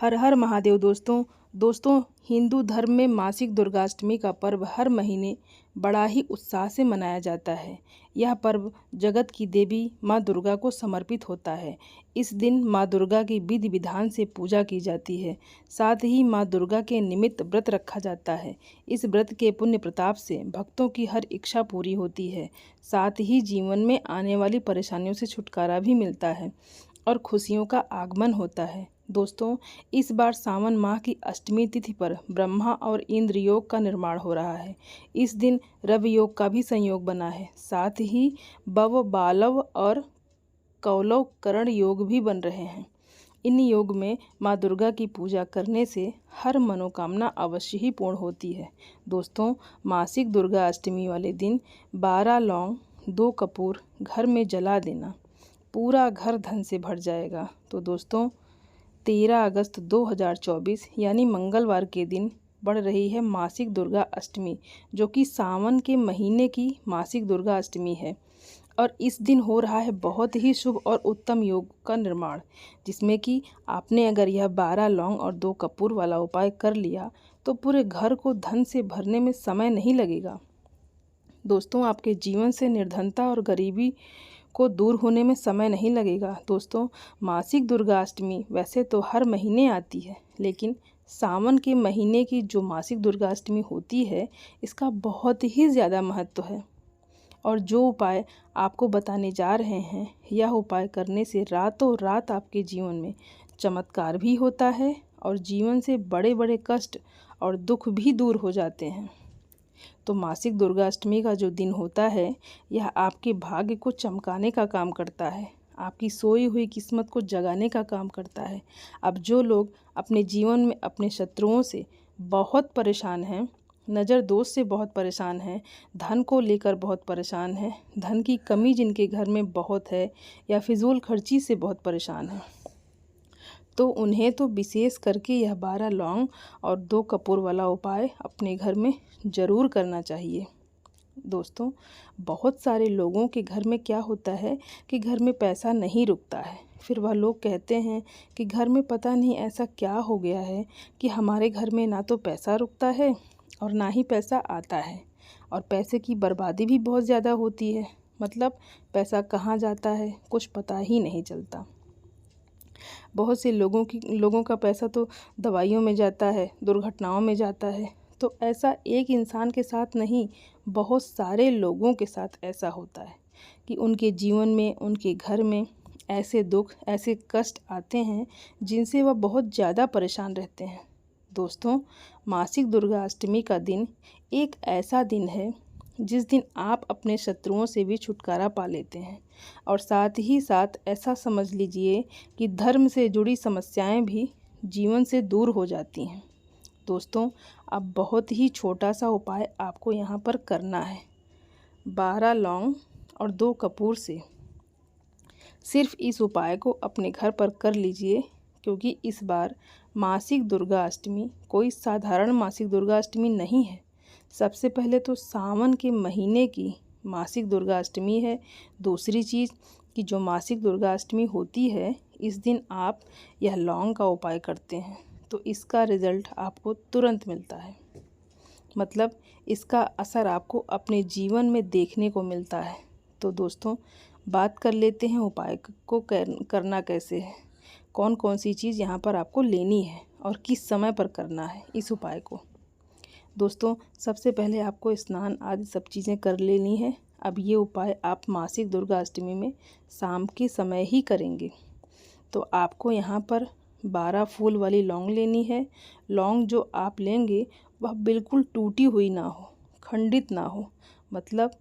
हर हर महादेव। दोस्तों हिंदू धर्म में मासिक दुर्गाष्टमी का पर्व हर महीने बड़ा ही उत्साह से मनाया जाता है। यह पर्व जगत की देवी माँ दुर्गा को समर्पित होता है। इस दिन माँ दुर्गा की विधि विधान से पूजा की जाती है। साथ ही माँ दुर्गा के निमित्त व्रत रखा जाता है। इस व्रत के पुण्य प्रताप से भक्तों की हर इच्छा पूरी होती है। साथ ही जीवन में आने वाली परेशानियों से छुटकारा भी मिलता है और खुशियों का आगमन होता है। दोस्तों, इस बार सावन माह की अष्टमी तिथि पर ब्रह्मा और इंद्र योग का निर्माण हो रहा है। इस दिन रवि योग का भी संयोग बना है। साथ ही बव बालव और कौलव करण योग भी बन रहे हैं। इन योग में माँ दुर्गा की पूजा करने से हर मनोकामना अवश्य ही पूर्ण होती है। दोस्तों, मासिक दुर्गा अष्टमी वाले दिन 12 लौंग 2 कपूर घर में जला देना, पूरा घर धन से भर जाएगा। तो दोस्तों, 13 अगस्त 2024 यानी मंगलवार के दिन बढ़ रही है मासिक दुर्गा अष्टमी, जो कि सावन के महीने की मासिक दुर्गा अष्टमी है। और इस दिन हो रहा है बहुत ही शुभ और उत्तम योग का निर्माण, जिसमें कि आपने अगर यह 12 लौंग और 2 कपूर वाला उपाय कर लिया तो पूरे घर को धन से भरने में समय नहीं लगेगा। दोस्तों, आपके जीवन से निर्धनता और गरीबी को दूर होने में समय नहीं लगेगा। दोस्तों, मासिक दुर्गाष्टमी वैसे तो हर महीने आती है, लेकिन सावन के महीने की जो मासिक दुर्गाष्टमी होती है, इसका बहुत ही ज़्यादा महत्व है। और जो उपाय आपको बताने जा रहे हैं, यह उपाय करने से रातों रात आपके जीवन में चमत्कार भी होता है और जीवन से बड़े बड़े कष्ट और दुख भी दूर हो जाते हैं। तो मासिक दुर्गाष्टमी का जो दिन होता है, यह आपके भाग्य को चमकाने का काम करता है, आपकी सोई हुई किस्मत को जगाने का काम करता है। अब जो लोग अपने जीवन में अपने शत्रुओं से बहुत परेशान हैं, नज़र दोष से बहुत परेशान हैं, धन को लेकर बहुत परेशान हैं, धन की कमी जिनके घर में बहुत है या फिजूल खर्ची से बहुत परेशान हैं, तो उन्हें तो विशेष करके यह 12 लौंग और 2 कपूर वाला उपाय अपने घर में ज़रूर करना चाहिए। दोस्तों, बहुत सारे लोगों के घर में क्या होता है कि घर में पैसा नहीं रुकता है। फिर वह लोग कहते हैं कि घर में पता नहीं ऐसा क्या हो गया है कि हमारे घर में ना तो पैसा रुकता है और ना ही पैसा आता है, और पैसे की बर्बादी भी बहुत ज़्यादा होती है। मतलब पैसा कहाँ जाता है कुछ पता ही नहीं चलता। बहुत से लोगों का पैसा तो दवाइयों में जाता है, दुर्घटनाओं में जाता है। तो ऐसा एक इंसान के साथ नहीं, बहुत सारे लोगों के साथ ऐसा होता है कि उनके जीवन में, उनके घर में ऐसे दुख, ऐसे कष्ट आते हैं जिनसे वह बहुत ज़्यादा परेशान रहते हैं। दोस्तों, मासिक दुर्गा अष्टमी का दिन एक ऐसा दिन है जिस दिन आप अपने शत्रुओं से भी छुटकारा पा लेते हैं, और साथ ही साथ ऐसा समझ लीजिए कि धर्म से जुड़ी समस्याएं भी जीवन से दूर हो जाती हैं। दोस्तों, अब बहुत ही छोटा सा उपाय आपको यहाँ पर करना है। 12 लौंग और 2 कपूर से सिर्फ इस उपाय को अपने घर पर कर लीजिए, क्योंकि इस बार मासिक दुर्गा अष्टमी कोई साधारण मासिक दुर्गा अष्टमी नहीं है। सबसे पहले तो सावन के महीने की मासिक दुर्गा अष्टमी है। दूसरी चीज़ कि जो मासिक दुर्गा अष्टमी होती है, इस दिन आप यह लौंग का उपाय करते हैं तो इसका रिज़ल्ट आपको तुरंत मिलता है। मतलब इसका असर आपको अपने जीवन में देखने को मिलता है। तो दोस्तों, बात कर लेते हैं उपाय को करना कैसे है, कौन कौन सी चीज़ यहाँ पर आपको लेनी है और किस समय पर करना है इस उपाय को। दोस्तों, सबसे पहले आपको स्नान आदि सब चीज़ें कर लेनी है। अब ये उपाय आप मासिक दुर्गा अष्टमी में शाम के समय ही करेंगे। तो आपको यहाँ पर 12 फूल वाली लौंग लेनी है। लौंग जो आप लेंगे वह बिल्कुल टूटी हुई ना हो, खंडित ना हो, मतलब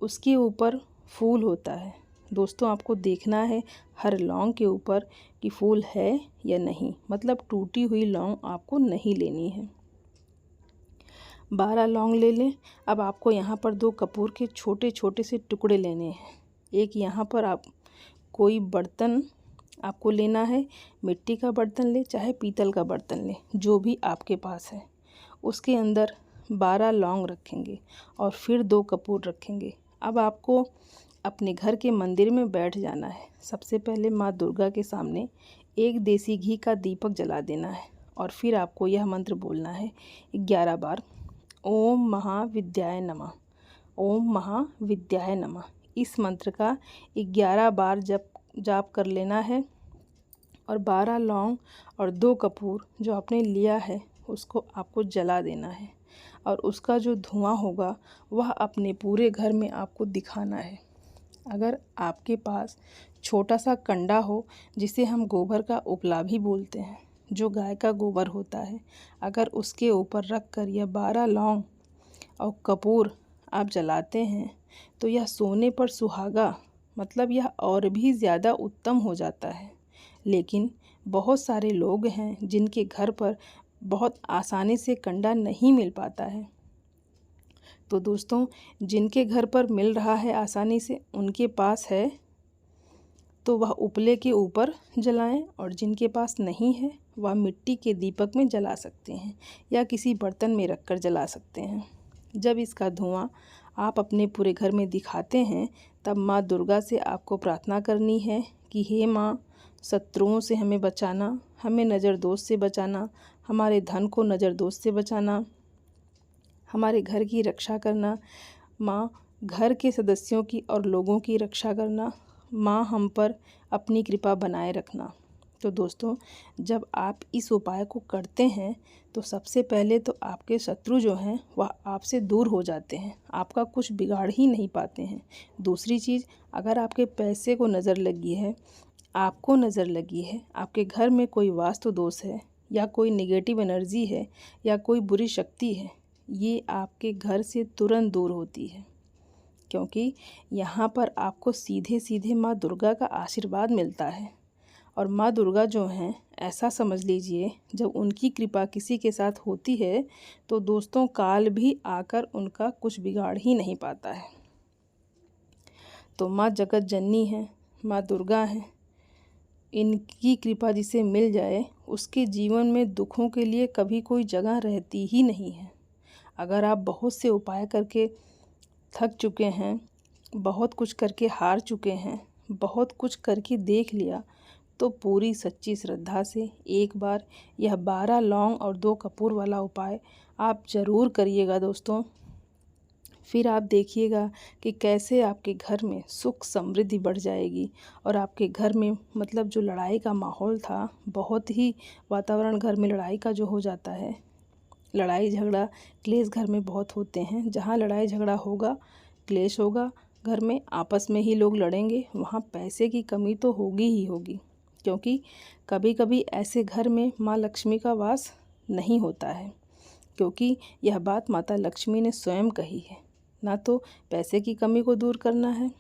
उसके ऊपर फूल होता है। दोस्तों, आपको देखना है हर लौंग के ऊपर कि फूल है या नहीं, मतलब टूटी हुई लौंग आपको नहीं लेनी है। 12 लौंग ले लें। अब आपको यहाँ पर 2 कपूर के छोटे छोटे से टुकड़े लेने हैं। एक यहाँ पर आप कोई बर्तन आपको लेना है, मिट्टी का बर्तन ले चाहे पीतल का बर्तन ले, जो भी आपके पास है। उसके अंदर 12 लौंग रखेंगे और फिर 2 कपूर रखेंगे। अब आपको अपने घर के मंदिर में बैठ जाना है। सबसे पहले माँ दुर्गा के सामने एक देसी घी का दीपक जला देना है और फिर आपको यह मंत्र बोलना है 11 बार, ओम महाविद्याय नमः, ओम महाविद्याय नमः। इस मंत्र का 11 बार जाप कर लेना है और 12 लौंग और 2 कपूर जो आपने लिया है उसको आपको जला देना है और उसका जो धुआं होगा वह अपने पूरे घर में आपको दिखाना है। अगर आपके पास छोटा सा कंडा हो, जिसे हम गोबर का उपला भी बोलते हैं, जो गाय का गोबर होता है, अगर उसके ऊपर रख कर यह 12 लौंग और कपूर आप जलाते हैं तो यह सोने पर सुहागा, मतलब यह और भी ज़्यादा उत्तम हो जाता है। लेकिन बहुत सारे लोग हैं जिनके घर पर बहुत आसानी से कंडा नहीं मिल पाता है। तो दोस्तों, जिनके घर पर मिल रहा है आसानी से, उनके पास है तो वह उपले के ऊपर जलाएं, और जिनके पास नहीं है वह मिट्टी के दीपक में जला सकते हैं या किसी बर्तन में रखकर जला सकते हैं। जब इसका धुआं आप अपने पूरे घर में दिखाते हैं तब माँ दुर्गा से आपको प्रार्थना करनी है कि हे माँ, शत्रुओं से हमें बचाना, हमें नज़र दोष से बचाना, हमारे धन को नज़र दोष से बचाना, हमारे घर की रक्षा करना। माँ, घर के सदस्यों की और लोगों की रक्षा करना। माँ, हम पर अपनी कृपा बनाए रखना। तो दोस्तों, जब आप इस उपाय को करते हैं तो सबसे पहले तो आपके शत्रु जो हैं वह आपसे दूर हो जाते हैं, आपका कुछ बिगाड़ ही नहीं पाते हैं। दूसरी चीज़, अगर आपके पैसे को नज़र लगी है, आपको नज़र लगी है, आपके घर में कोई वास्तु दोष है या कोई नेगेटिव एनर्जी है या कोई बुरी शक्ति है, ये आपके घर से तुरंत दूर होती है, क्योंकि यहाँ पर आपको सीधे सीधे माँ दुर्गा का आशीर्वाद मिलता है। और माँ दुर्गा जो हैं, ऐसा समझ लीजिए, जब उनकी कृपा किसी के साथ होती है तो दोस्तों काल भी आकर उनका कुछ बिगाड़ ही नहीं पाता है। तो माँ जगत जननी है, माँ दुर्गा हैं, इनकी कृपा जिसे मिल जाए उसके जीवन में दुखों के लिए कभी कोई जगह रहती ही नहीं है। अगर आप बहुत से उपाय करके थक चुके हैं, बहुत कुछ करके हार चुके हैं, बहुत कुछ करके देख लिया, तो पूरी सच्ची श्रद्धा से एक बार यह 12 लौंग और 2 कपूर वाला उपाय आप ज़रूर करिएगा दोस्तों। फिर आप देखिएगा कि कैसे आपके घर में सुख समृद्धि बढ़ जाएगी और आपके घर में, मतलब जो लड़ाई का माहौल था, बहुत ही वातावरण घर में लड़ाई का जो हो जाता है, लड़ाई झगड़ा क्लेश घर में बहुत होते हैं। जहाँ लड़ाई झगड़ा होगा, क्लेश होगा, घर में आपस में ही लोग लड़ेंगे, वहाँ पैसे की कमी तो होगी ही होगी, क्योंकि कभी कभी ऐसे घर में माँ लक्ष्मी का वास नहीं होता है, क्योंकि यह बात माता लक्ष्मी ने स्वयं कही है, ना तो पैसे की कमी को दूर करना है।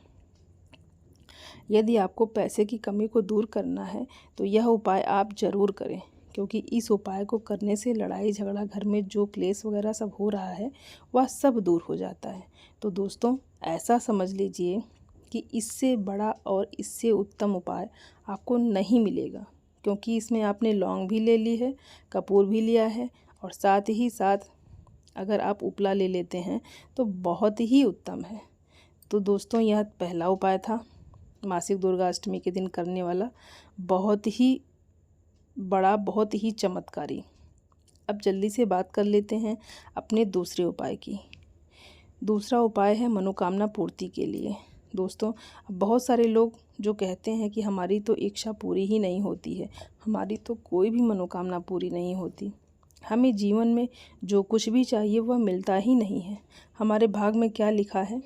यदि आपको पैसे की कमी को दूर करना है तो यह उपाय आप ज़रूर करें, क्योंकि इस उपाय को करने से लड़ाई झगड़ा, घर में जो क्लेश वगैरह सब हो रहा है, वह सब दूर हो जाता है। तो दोस्तों, ऐसा समझ लीजिए कि इससे बड़ा और इससे उत्तम उपाय आपको नहीं मिलेगा, क्योंकि इसमें आपने लौंग भी ले ली है, कपूर भी लिया है, और साथ ही साथ अगर आप उपला ले लेते हैं तो बहुत ही उत्तम है। तो दोस्तों, यह पहला उपाय था मासिक दुर्गा अष्टमी के दिन करने वाला, बहुत ही बड़ा, बहुत ही चमत्कारी। अब जल्दी से बात कर लेते हैं अपने दूसरे उपाय की। दूसरा उपाय है मनोकामना पूर्ति के लिए। दोस्तों, बहुत सारे लोग जो कहते हैं कि हमारी तो इच्छा पूरी ही नहीं होती है, हमारी तो कोई भी मनोकामना पूरी नहीं होती, हमें जीवन में जो कुछ भी चाहिए वह मिलता ही नहीं है, हमारे भाग में क्या लिखा है,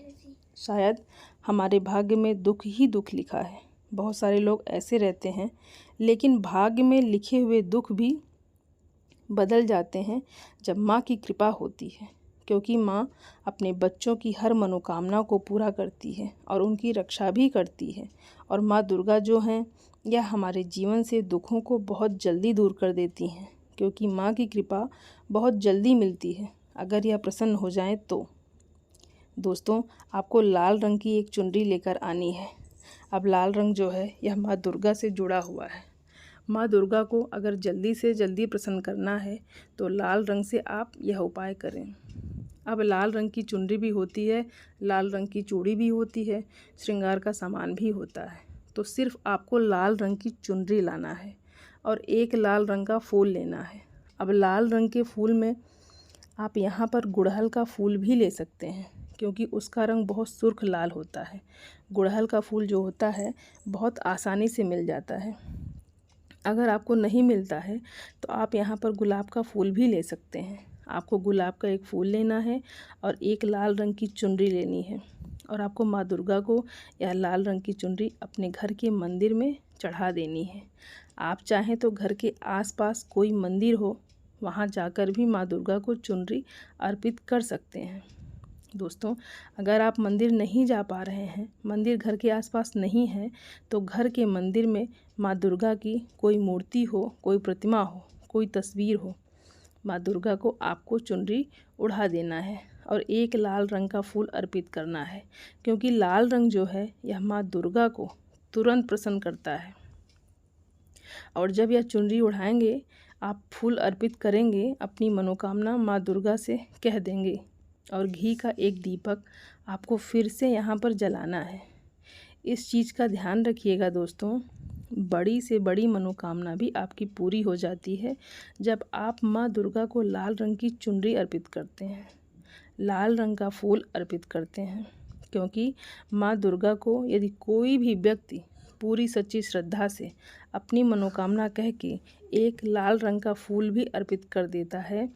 शायद हमारे भाग्य में दुख ही दुख लिखा है। बहुत सारे लोग ऐसे रहते हैं, लेकिन भाग्य में लिखे हुए दुख भी बदल जाते हैं जब माँ की कृपा होती है, क्योंकि माँ अपने बच्चों की हर मनोकामना को पूरा करती है और उनकी रक्षा भी करती है। और माँ दुर्गा जो हैं, यह हमारे जीवन से दुखों को बहुत जल्दी दूर कर देती हैं, क्योंकि माँ की कृपा बहुत जल्दी मिलती है अगर यह प्रसन्न हो जाए तो। दोस्तों, आपको लाल रंग की एक चुनरी लेकर आनी है। अब लाल रंग जो है यह माँ दुर्गा से जुड़ा हुआ है। माँ दुर्गा को अगर जल्दी से जल्दी प्रसन्न करना है तो लाल रंग से आप यह उपाय करें। अब लाल रंग की चुनरी भी होती है, लाल रंग की चूड़ी भी होती है, श्रृंगार का सामान भी होता है, तो सिर्फ आपको लाल रंग की चुनरी लाना है। और एक लाल रंग का फूल लेना है। अब लाल रंग के फूल में आप यहाँ पर गुड़हल का फूल भी ले सकते हैं, क्योंकि उसका रंग बहुत सुर्ख लाल होता है। गुड़हल का फूल जो होता है बहुत आसानी से मिल जाता है। अगर आपको नहीं मिलता है तो आप यहाँ पर गुलाब का फूल भी ले सकते हैं। आपको गुलाब का एक फूल लेना है और एक लाल रंग की चुनरी लेनी है, और आपको माँ दुर्गा को यह लाल रंग की चुनरी अपने घर के मंदिर में चढ़ा देनी है। आप चाहें तो घर के आसपास कोई मंदिर हो, वहाँ जाकर भी माँ दुर्गा को चुनरी अर्पित कर सकते हैं। दोस्तों, अगर आप मंदिर नहीं जा पा रहे हैं, मंदिर घर के आसपास नहीं है, तो घर के मंदिर में माँ दुर्गा की कोई मूर्ति हो, कोई प्रतिमा हो, कोई तस्वीर हो, माँ दुर्गा को आपको चुनरी उड़ा देना है और एक लाल रंग का फूल अर्पित करना है, क्योंकि लाल रंग जो है यह माँ दुर्गा को तुरंत प्रसन्न करता है। और जब यह चुनरी उड़ाएंगे, आप फूल अर्पित करेंगे, अपनी मनोकामना माँ दुर्गा से कह देंगे, और घी का एक दीपक आपको फिर से यहाँ पर जलाना है। इस चीज़ का ध्यान रखिएगा दोस्तों, बड़ी से बड़ी मनोकामना भी आपकी पूरी हो जाती है जब आप माँ दुर्गा को लाल रंग की चुनरी अर्पित करते हैं, लाल रंग का फूल अर्पित करते हैं। क्योंकि माँ दुर्गा को यदि कोई भी व्यक्ति पूरी सच्ची श्रद्धा से अपनी मनोकामना कह के एक लाल रंग का फूल भी अर्पित कर देता है,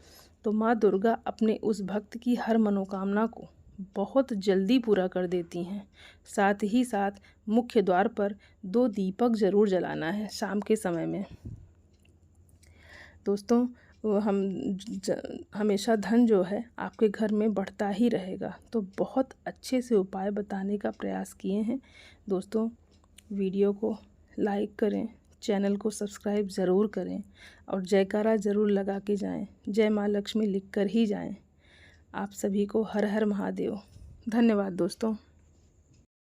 तो माँ दुर्गा अपने उस भक्त की हर मनोकामना को बहुत जल्दी पूरा कर देती हैं। साथ ही साथ मुख्य द्वार पर 2 दीपक ज़रूर जलाना है शाम के समय में। दोस्तों, हमेशा धन जो है आपके घर में बढ़ता ही रहेगा। तो बहुत अच्छे से उपाय बताने का प्रयास किए हैं। दोस्तों, वीडियो को लाइक करें, चैनल को सब्सक्राइब ज़रूर करें और जयकारा ज़रूर लगा के जाएं। जय माँ लक्ष्मी लिख कर ही जाएं। आप सभी को हर हर महादेव। धन्यवाद दोस्तों।